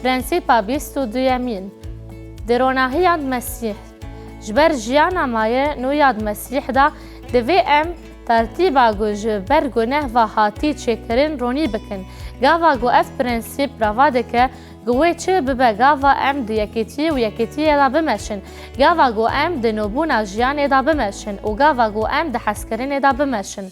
برنسیپا بیست و دویمین دروناهیان مسیح جبر جیانا مایه نویاد مسیح دا دوی ام ترتیبا گو جبر گو نهوا هاتی چکرین رونی بکن گاوا گو اف برنسیپ روا دکه گوی چه ببه گاوا ام دی یکیتی و یکیتی دا بمشن گاوا گو ام دی نوبونا جیان دا بمشن و گاوا گو ام دی حسکرین دا بمشن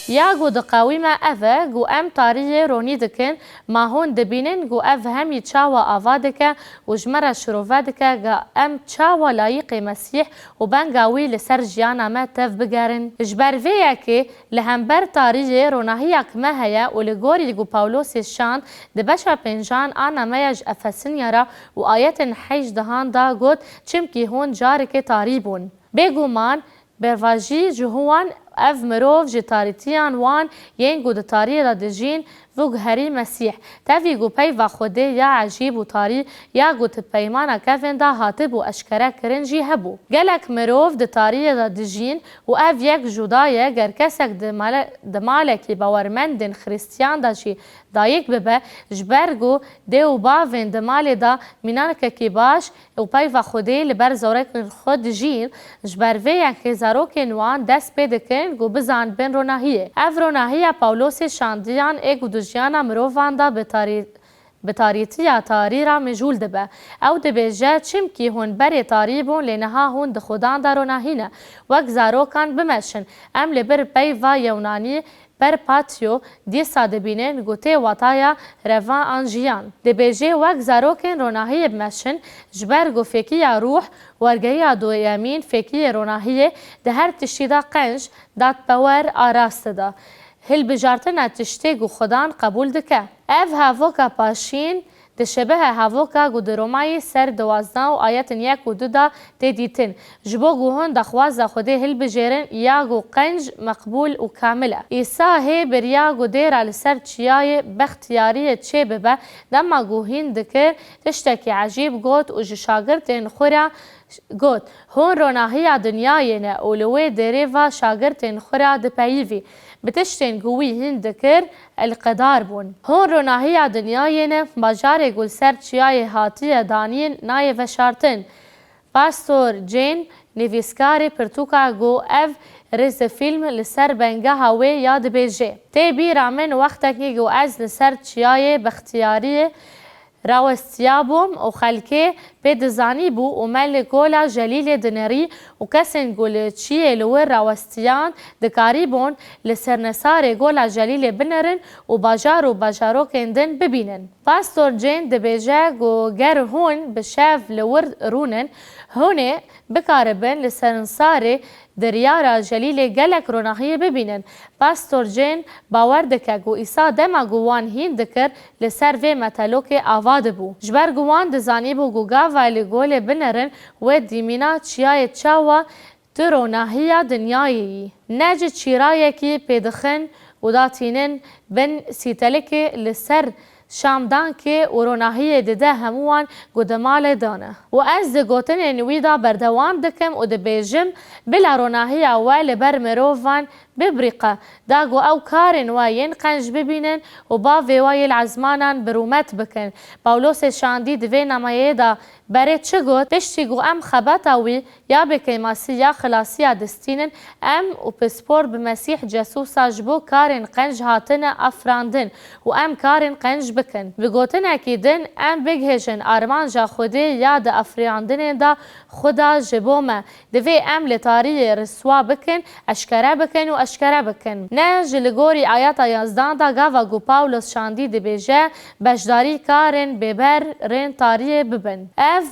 یا گو د قویمه اوه گو ام تاریه رونی دکن ما هون دبینن گو اوه همی چاوا آوا دکه و جمره شروفه دکه گا ام چاوا لایق مسیح و بنگاوی لسر جیانا ما تف بگرن جبرویه که لهمبر تاریه روناهیه کمه هیا و لگوری گو پاولوس شان دبشا پنجان آنا میج افسن یارا و آیت حیج دهان دا گود چمکی هون جارک تاریبون بگومان برواجی جهوان اف مروف جی تاریتیان وان ین گو د تاری را دجین وگ هری مسیح تاوی گو پی و خوده یا عجیب و تاری یا گو تپیمانا کفن دا هاتب و اشکره کرن جی هبو گلک مروف د تاری را دجین و اف یک جدایه گر کسک د مالکی باورمندن خریستیان دا جی دایک ببه جبرگو دیو باوین د مال دا مینانک کی باش و پی و خوده لبر زورک خود جین جبروی یک زاروکن وان دست پیدکن گو بزان بین روناهیه اف روناهیه پاولوس شاندیان اگو دجیانا مروفان دا به تاریتیا تاری را مجول دبه او دبیجه چمکی هون بری تاریبون لینها هون دخودان دا روناهینه وک زاروکان بمشن ام لبر پی و یونانی پر پاتیو دی ساده بینن گوته واتایا روان آنجیان دبیجه وک زاروکن روناهی بمشن جبر گو فکیه روح ورگهی دو یمین فکیه روناهیه ده هر تشتیده قنج داد باور آراست دا هل بجارتن تشتی گو خدان قبول دکه اف هاوکا پاشین ده شبه هاوکا گو درومای سر دوازده و آیت یک و دو دا تدیتن جبو گوهن دخواز خوده هل بجیرن یا گو قنج مقبول و کامله ایسا هی بریا گو دیر علی سر چیای بختیاری چه ببه دما گوهین دکر تشتکی عجیب گوت و جشاگرتن خورا گوت هون روناهی دنیای نه اولوی دره و شاگرتن خورا دپیوی بتشتن گوی هند دکر القدار بون هون روناهی دنیای نه بجار گل سر چیای هاتی دانین نای و شارتن پاستور جین نویسکار پرتوکا گو اف رز فیلم لسر بنگه هاوی یاد بیجه تی بی رامن وقتکی گو از لسر چیای بختیاری راوستیابوم و خلکه به دزانی بو و مل گولا جلیل دنری و کسین گول چیه لور راوستیان دکاری بون لسرنسار گولا جلیل بنرن و باجارو کندن ببینن پاستور جین دبیجه گو گر هون بشاف لور رونن هونه بکاربن لسرنسار دریارا جلیل گلک روناهی ببینن پاستور جین باور دکه گو ایسا دما گوان هین دکر لسر و متلوک آواد بو جبر گوان دزانی بو گوگا ولی گول بنرن و دیمینا چیای چاوا تروناهی دنیایی نج چیرای کی پیدخن و داتینن بن سیتلک لسر شامدان که وروناهی دده هموان گودمال دانه و از گوتن نویدا بردوام دکم و دبیجم بلا روناهی اول بر مروفان ببرقه داگو او کارن واین قنج ببینن و با ویوای العزمانان برومت بکن پاولوس شاندی دوی نمایه دا بره چه گوت تشتی گو ام خبتاوی یا بکی ماسی یا خلاصی دستینن ام و پسپور بمسیح جاسوسا جبو کارن قنج هاتن افراندن و ام کارن قنج بکن بگوتن اکیدن ام بگهشن آرمان جا خوده یا دا افریاندن دا خدا جبومه دوی ام لطاری رسوا بکن اشکره بکن و اشکره بکن نه جلگوری آیات 11 دا گاوا گو پاولوس شاندی دبیجه بجداری کارن ببر رین تاری ببن اف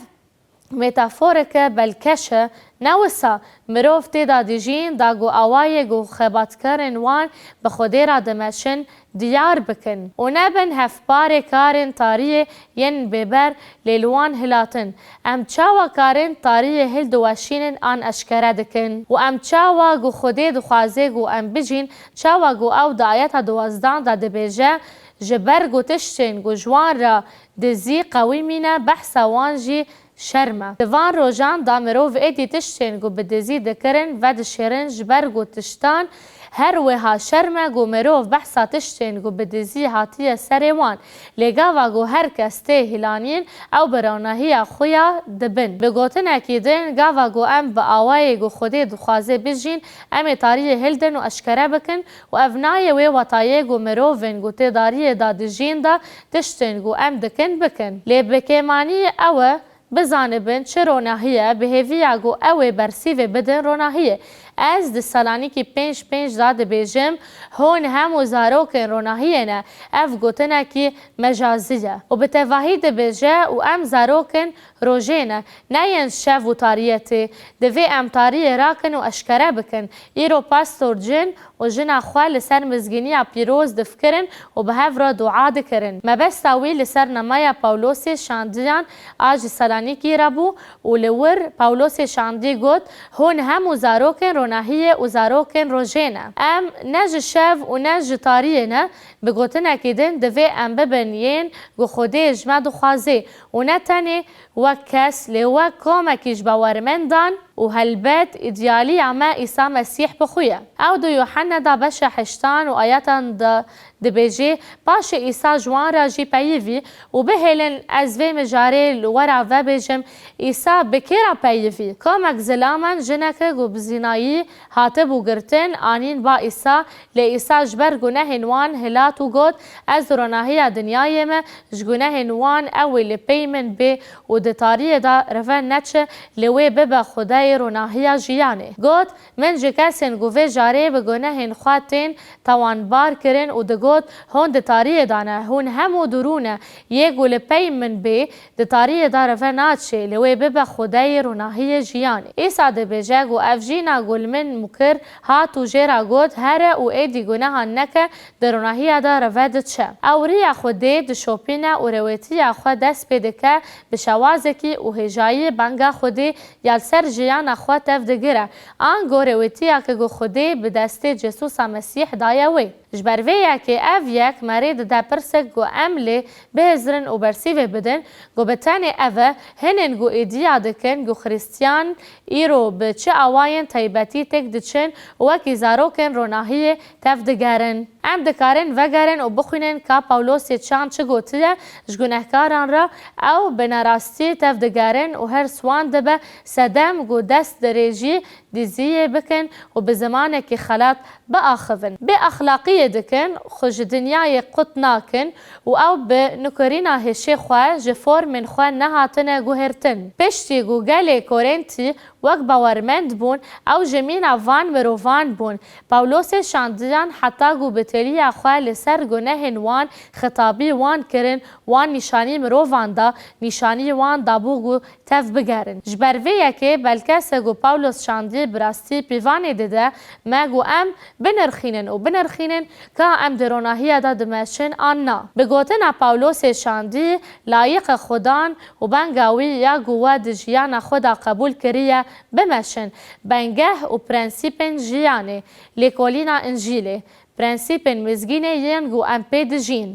متافورک بلکشه نوسا مروف تیدا دیجین دا گو آوای گو خبات کرن وان بخودی را دمشن دیار بکن و نبن هفبار کارن تاریه ین ببر لیلوان هلاتن ام چاوا کارن تاریه هل دواشینن آن اشکره دکن و ام چاوا گو خودی دخوازه گو ام بجین چاوا گو او دا آیت 12 دا دبیجه جبر گو تشتین گو جوان را دزی قوی مینه بحثا وانجی شرمه. دوان روژان دا مروف ایدی تشتین گو بدزی دکرن و دشیرن جبر گو تشتان هر وها شرمه گو مروف بحثا تشتین گو بدزی هاتیه سریوان لگا و گو هر کس ته هلانین او برانهی خویا دبن. بگوتن اکیدن گاوا گو ام با آوای گو خودی دخوازه بجین ام تاریه هلدن و اشکره بکن و افنای و وطایه گو مروفن گو تداریه دا دجین دا تشتین گو ام دکن بکن. لی بکیمانی اوه بزانبن چه روناهیه بهویا گو اوه برسیوه بدن روناهیه. از د سالانیکی 5 داد بیجم هون همو زاروکن روناهیه نه اف گوتنه کی مجازیه و به تواهی د بیجه و ام زاروکن روژینه نه ین شف و تاریتی دوی ام تاریه راکن و اشکره بکن ایرو پاستور جن و جن خواه لسر مزگینی پیروز دفکرن و به هف را دعا دکرن. مبستاوی لسر نمای پاولوسی شاندیان آج سالانیکی رابو و لور پاولوسی شاندی گوت هون همو زاروکن روناهیه و زاروکن روژینه. ام نج شف و نج تاریه نه بگوتن اکیدن دوی ام ببنین گو خوده اجمد و خوازه و نتنه وک کس لوک کامکیش باورمندان و هلبت ایدیالی اما عیسی مسیح بخویه. او دو یوحنا دا بش حشتان و آیاتان دا دبیجی باش عیسی جوان را جی پیوی و بهلن از وی مجاره لورا و بیجم عیسی بکیرا پیوی. کامک زلامن جنک گو بزینایی هاتب و گرتن آنین با عیسی لی عیسی جبر گناه نوان هلات و گود از روناهی دنیای ما جگناه نوان اوی لپیمن بی و دتاری دا رفن نچه لوی ببا خدای روناهی جیانه. گود من جکسن گوه جاره بگناه خواتین توانبار کرن و دگود هون دتاری دانه هون همو درونه یکو لپیمن بی دتاری دا رفن نچه لوی ببا خدای روناهی جیانه. ایسا دبیجه گو افجینا گلمن مکر هاتو جیرا گود هره و ایدی گناه نکه دروناهی دا رفد چه. او ریا خودی دشوپینه و رویتی خود دست بدکه بشوازکی و هجایی بانگا خودی یال سر جیان خود تفدگیره آن گو رویتی که گو خودی به دست جسوس مسیح دایوی. جبرویه که او یک مرید دا پرسک گو عملی بهزرن و برسیوه بدن گو بتانه اوه هنن گو ایدیا دکن گو خریستیان ایرو به چه آواین تایبتی تک دچن وکی زاروکن روناهی تفدگرن. ام دکارن وگرن و بخوینن که پاولوسی چان چه گوتیه جگونهکاران را او بناراستی تفدگرن و هر سوان دبه سدم گو دست دریجی دیزیه بکن و به زمانه که خلط بآخفن. به اخلاقی دکن خوش دنیای قط ناکن و او به نکرینا هشی خواه جفور من خواه نهاتن گوهرتن. پشتی گو گل کورنتی وک باورمند بون او جمین وان مروفان بون. پاولوس شاندیان حتی گو بتلی خواه لسر گناه وان خطابی وان کرن وان نشانی مروفان دا نشانی وان دابو گو تف بگرن. جبرویه که بلکس گو پاولوس شاندی براستی پیوانی دیده ما گو ام بنرخینن و بنرخینن که ام دروناهی دا دمشن آننا. بگوتن پاولوس شاندی لایق خودان و بنگاوی یا گوه دجیان خدا قبول کریه بمشن بنگه و پرنسیپن جیانه لیکولینا انجیله پرنسیپن مزگینه ین گو ام پی دجین.